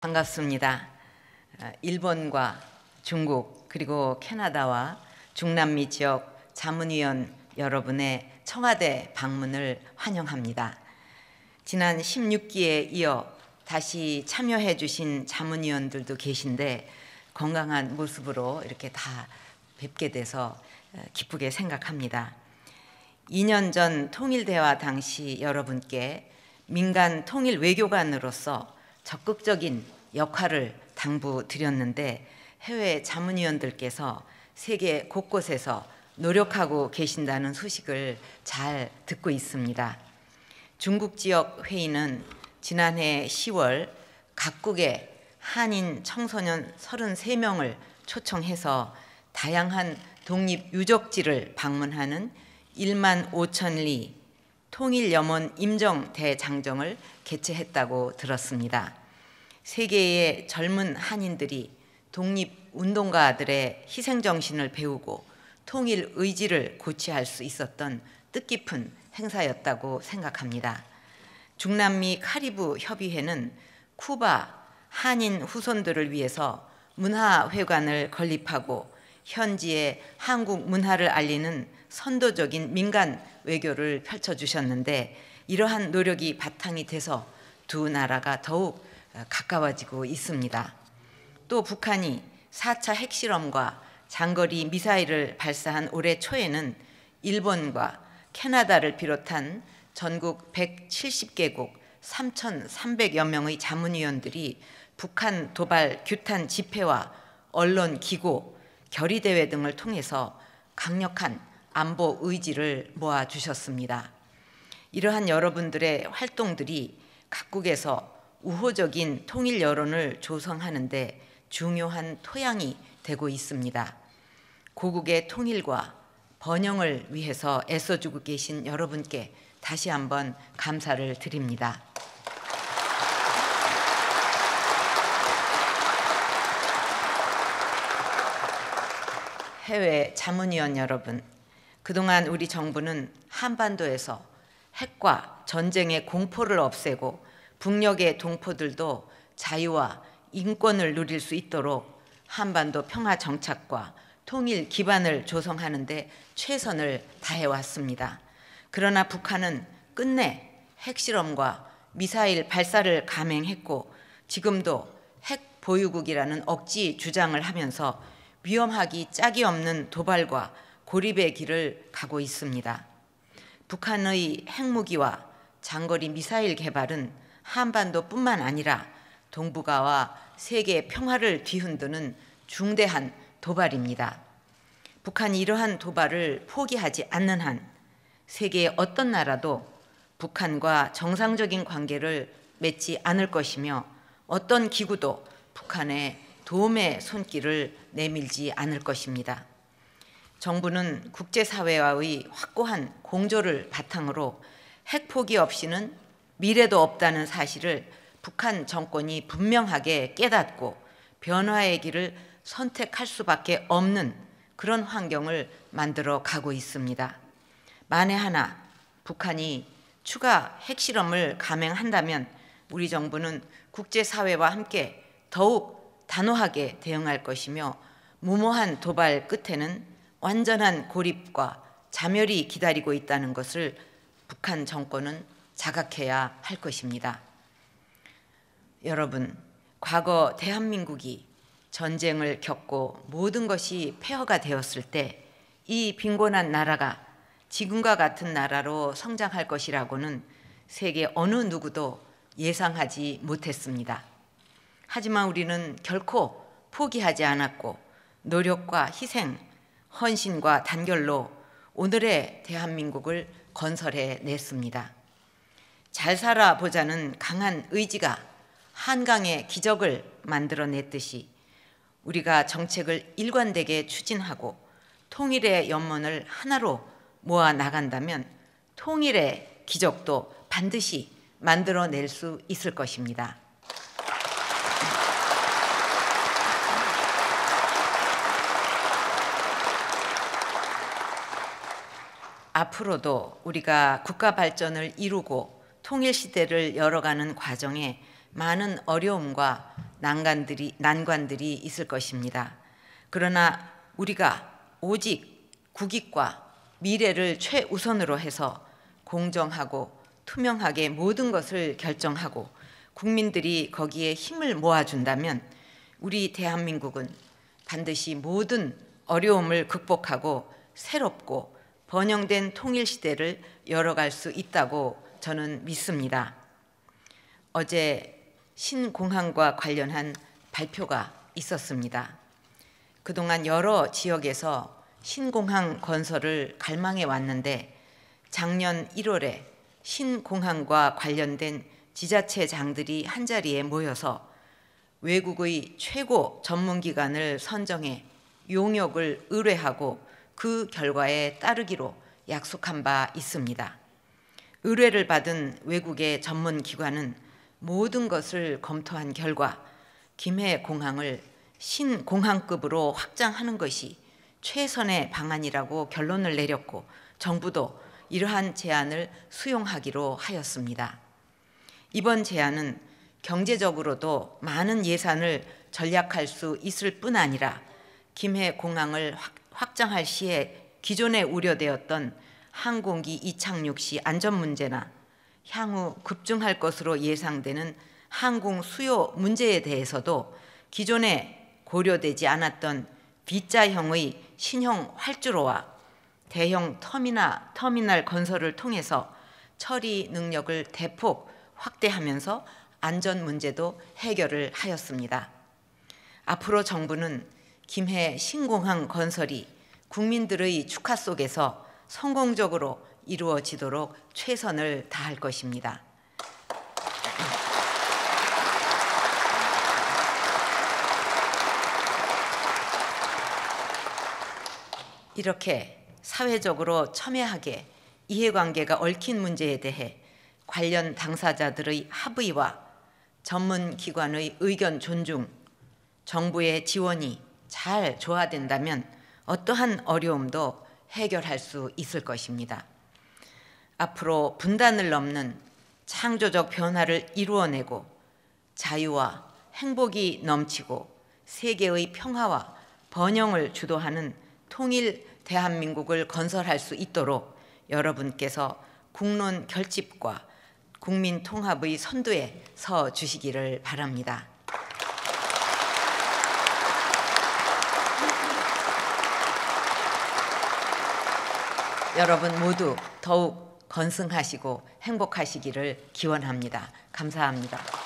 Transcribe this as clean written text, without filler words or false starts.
반갑습니다. 일본과 중국 그리고 캐나다와 중남미 지역 자문위원 여러분의 청와대 방문을 환영합니다. 지난 16기에 이어 다시 참여해 주신 자문위원들도 계신데 건강한 모습으로 이렇게 다 뵙게 돼서 기쁘게 생각합니다. 2년 전 통일대화 당시 여러분께 민간 통일 외교관으로서 적극적인 역할을 당부드렸는데 해외 자문위원들께서 세계 곳곳에서 노력하고 계신다는 소식을 잘 듣고 있습니다. 중국 지역 회의는 지난해 10월 각국의 한인 청소년 33명을 초청해서 다양한 독립유적지를 방문하는 1만 5천 리 통일염원 임정 대장정을 개최했다고 들었습니다. 세계의 젊은 한인들이 독립운동가들의 희생정신을 배우고 통일 의지를 고취할 수 있었던 뜻깊은 행사였다고 생각합니다. 중남미 카리브 협의회는 쿠바 한인 후손들을 위해서 문화회관을 건립하고 현지의 한국 문화를 알리는 선도적인 민간 외교를 펼쳐주셨는데 이러한 노력이 바탕이 돼서 두 나라가 더욱 가까워지고 있습니다. 또 북한이 4차 핵실험과 장거리 미사일을 발사한 올해 초에는 일본과 캐나다를 비롯한 전국 170개국 3,300여 명의 자문위원들이 북한 도발 규탄 집회와 언론 기고, 결의대회 등을 통해서 강력한 안보 의지를 모아주셨습니다. 이러한 여러분들의 활동들이 각국에서 우호적인 통일 여론을 조성하는 데 중요한 토양이 되고 있습니다. 고국의 통일과 번영을 위해서 애써주고 계신 여러분께 다시 한번 감사를 드립니다. 해외 자문위원 여러분, 그동안 우리 정부는 한반도에서 핵과 전쟁의 공포를 없애고 북녘의 동포들도 자유와 인권을 누릴 수 있도록 한반도 평화 정착과 통일 기반을 조성하는 데 최선을 다해왔습니다. 그러나 북한은 끝내 핵실험과 미사일 발사를 감행했고 지금도 핵 보유국이라는 억지 주장을 하면서 위험하기 짝이 없는 도발과 고립의 길을 가고 있습니다. 북한의 핵무기와 장거리 미사일 개발은 한반도뿐만 아니라 동북아와 세계 평화를 뒤흔드는 중대한 도발입니다. 북한이 이러한 도발을 포기하지 않는 한 세계의 어떤 나라도 북한과 정상적인 관계를 맺지 않을 것이며 어떤 기구도 북한의 도움의 손길을 내밀지 않을 것입니다. 정부는 국제사회와의 확고한 공조를 바탕으로 핵 포기 없이는 미래도 없다는 사실을 북한 정권이 분명하게 깨닫고 변화의 길을 선택할 수밖에 없는 그런 환경을 만들어 가고 있습니다. 만에 하나 북한이 추가 핵실험을 감행한다면 우리 정부는 국제사회와 함께 더욱 단호하게 대응할 것이며 무모한 도발 끝에는 완전한 고립과 자멸이 기다리고 있다는 것을 북한 정권은 자각해야 할 것입니다. 여러분, 과거 대한민국이 전쟁을 겪고 모든 것이 폐허가 되었을 때 이 빈곤한 나라가 지금과 같은 나라로 성장할 것이라고는 세계 어느 누구도 예상하지 못했습니다. 하지만 우리는 결코 포기하지 않았고 노력과 희생, 헌신과 단결로 오늘의 대한민국을 건설해 냈습니다. 잘 살아보자는 강한 의지가 한강의 기적을 만들어냈듯이 우리가 정책을 일관되게 추진하고 통일의 연문을 하나로 모아 나간다면 통일의 기적도 반드시 만들어낼 수 있을 것입니다. 앞으로도 우리가 국가 발전을 이루고 통일 시대를 열어가는 과정에 많은 어려움과 난관들이 있을 것입니다. 그러나 우리가 오직 국익과 미래를 최우선으로 해서 공정하고 투명하게 모든 것을 결정하고 국민들이 거기에 힘을 모아준다면 우리 대한민국은 반드시 모든 어려움을 극복하고 새롭고 번영된 통일시대를 열어갈 수 있다고 저는 믿습니다. 어제 신공항과 관련한 발표가 있었습니다. 그동안 여러 지역에서 신공항 건설을 갈망해 왔는데 작년 1월에 신공항과 관련된 지자체장들이 한자리에 모여서 외국의 최고 전문기관을 선정해 용역을 의뢰하고 그 결과에 따르기로 약속한 바 있습니다. 의뢰를 받은 외국의 전문기관은 모든 것을 검토한 결과 김해공항을 신공항급으로 확장하는 것이 최선의 방안이라고 결론을 내렸고 정부도 이러한 제안을 수용하기로 하였습니다. 이번 제안은 경제적으로도 많은 예산을 절약할 수 있을 뿐 아니라 김해공항을 확장할 시에 기존에 우려되었던 항공기 이착륙 시 안전 문제나 향후 급증할 것으로 예상되는 항공 수요 문제에 대해서도 기존에 고려되지 않았던 V자형의 신형 활주로와 대형 터미널 건설을 통해서 처리 능력을 대폭 확대하면서 안전 문제도 해결을 하였습니다. 앞으로 정부는 김해 신공항 건설이 국민들의 축하 속에서 성공적으로 이루어지도록 최선을 다할 것입니다. 이렇게 사회적으로 첨예하게 이해관계가 얽힌 문제에 대해 관련 당사자들의 합의와 전문기관의 의견 존중, 정부의 지원이 잘 조화된다면 어떠한 어려움도 해결할 수 있을 것입니다. 앞으로 분단을 넘는 창조적 변화를 이루어내고 자유와 행복이 넘치고 세계의 평화와 번영을 주도하는 통일 대한민국을 건설할 수 있도록 여러분께서 국론 결집과 국민 통합의 선두에 서 주시기를 바랍니다. 여러분 모두 더욱 건승하시고 행복하시기를 기원합니다. 감사합니다.